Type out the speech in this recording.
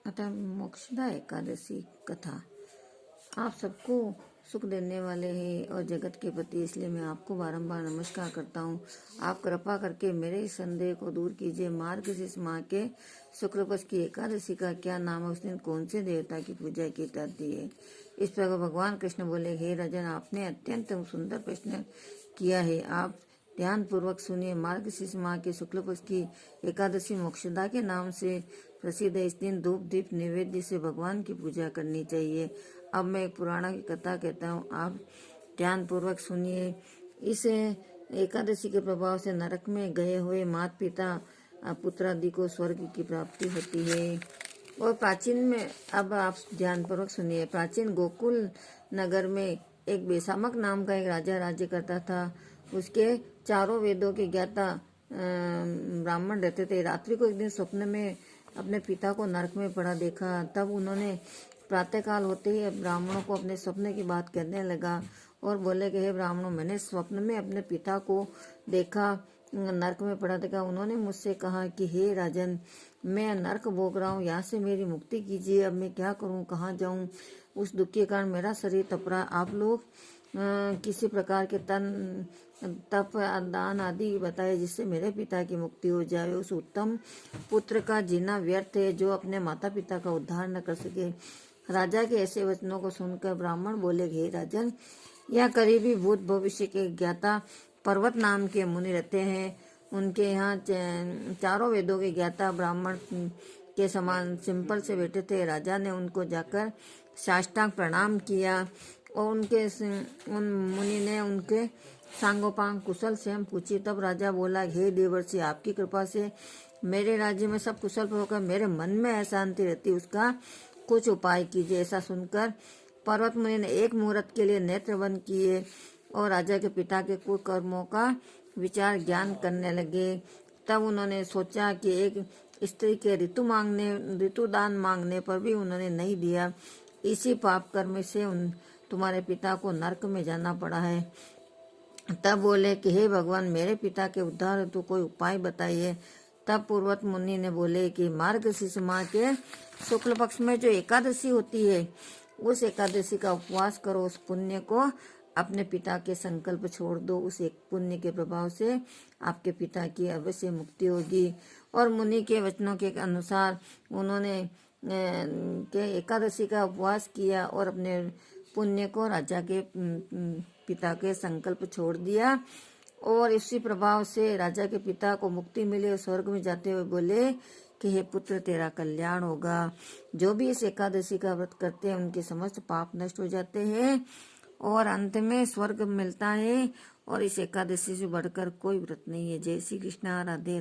अतः मोक्षदा एकादशी कथा आप सबको सुख देने वाले हैं और जगत के पति, इसलिए मैं आपको बारंबार नमस्कार करता हूँ। आप कृपा करके मेरे इस संदेह को दूर कीजिए। मार्गशीर्ष माह के शुक्ल पक्ष की एकादशी का क्या नाम है? उस दिन कौन से देवता की पूजा की जाती है? इस प्रकार भगवान कृष्ण बोले, हे राजन, आपने अत्यंत सुंदर प्रश्न किया है। आप ध्यान पूर्वक सुनिए। मार्गशीर्ष माह के शुक्ल पक्ष की एकादशी मोक्षदा के नाम से प्रसिद्ध है। इस दिन धूप दीप नैवेद्य से भगवान की पूजा करनी चाहिए। अब मैं एक पुराण की कथा कहता हूँ, आप ध्यान पूर्वक सुनिए। इस एकादशी के प्रभाव से नरक में गए हुए माता पिता पुत्र आदि को स्वर्ग की प्राप्ति होती है। और प्राचीन में, अब आप ध्यान पूर्वक सुनिए, प्राचीन गोकुल नगर में एक बेसामक नाम का एक राजा राज्य करता था। उसके चारों वेदों के ज्ञाता ब्राह्मण रहते थे। रात्रि को एक दिन स्वप्न में अपने पिता को नरक में पड़ा देखा। तब उन्होंने प्रातःकाल होते ही ब्राह्मणों को अपने स्वप्न की बात कहने लगा और बोले कि हे ब्राह्मणों, मैंने स्वप्न में अपने पिता को देखा, नरक में पड़ा देखा। उन्होंने मुझसे कहा कि हे राजन, मैं नरक भोग रहा हूँ, यहाँ से मेरी मुक्ति कीजिए। अब मैं क्या करूँ, कहाँ जाऊँ? उस दुख के कारण मेरा शरीर तप रहा। आप लोग किसी प्रकार के तप दान आदि बताए जिससे मेरे पिता की मुक्ति हो जाए। उस उत्तम पुत्र का जीना व्यर्थ है जो अपने माता पिता का उद्धार न कर सके। राजा के ऐसे वचनों को सुनकर ब्राह्मण बोले, हे राजन, यह करीबी भूत भविष्य के ज्ञाता पर्वत नाम के मुनि रहते हैं। उनके यहाँ चारों वेदों के ज्ञाता ब्राह्मण के समान सिंपल से बैठे थे। राजा ने उनको जाकर साष्टांग प्रणाम किया और उन मुनि ने उनके सांगोपांग कुशल से हम पूछी। तब राजा बोला, हे देवर्षि, आपकी कृपा से मेरे राज्य में सब कुशल होकर मेरे मन में अशांति रहती, उसका कुछ उपाय कीजिए। ऐसा सुनकर पर्वत मुनि ने एक मुहूर्त के लिए नेत्र बंद किए और राजा के पिता के कुकर्मों का विचार ज्ञान करने लगे। तब उन्होंने सोचा कि एक स्त्री के ऋतुदान मांगने पर भी उन्होंने नहीं दिया। इसी पाप कर्म से तुम्हारे पिता को नरक में जाना पड़ा है। तब बोले कि हे भगवान, मेरे पिता के उद्धार हेतु कोई उपाय बताइए। तब पूर्वत मुनि ने बोले कि मार्गशीर्ष माह के शुक्ल पक्ष में जो एकादशी होती है, उस एकादशी का उपवास करो। उस पुण्य को अपने पिता के संकल्प छोड़ दो। उस एक पुण्य के प्रभाव से आपके पिता की अवश्य मुक्ति होगी। और मुनि के वचनों के अनुसार उन्होंने एकादशी का उपवास किया और अपने पुण्य को राजा के पिता के संकल्प छोड़ दिया। और इसी प्रभाव से राजा के पिता को मुक्ति मिली और स्वर्ग में जाते हुए बोले कि हे पुत्र, तेरा कल्याण होगा। जो भी इस एकादशी का व्रत करते हैं उनके समस्त पाप नष्ट हो जाते हैं और अंत में स्वर्ग मिलता है। और इस एकादशी से बढ़कर कोई व्रत नहीं है। जय श्री कृष्ण। राधे राधे।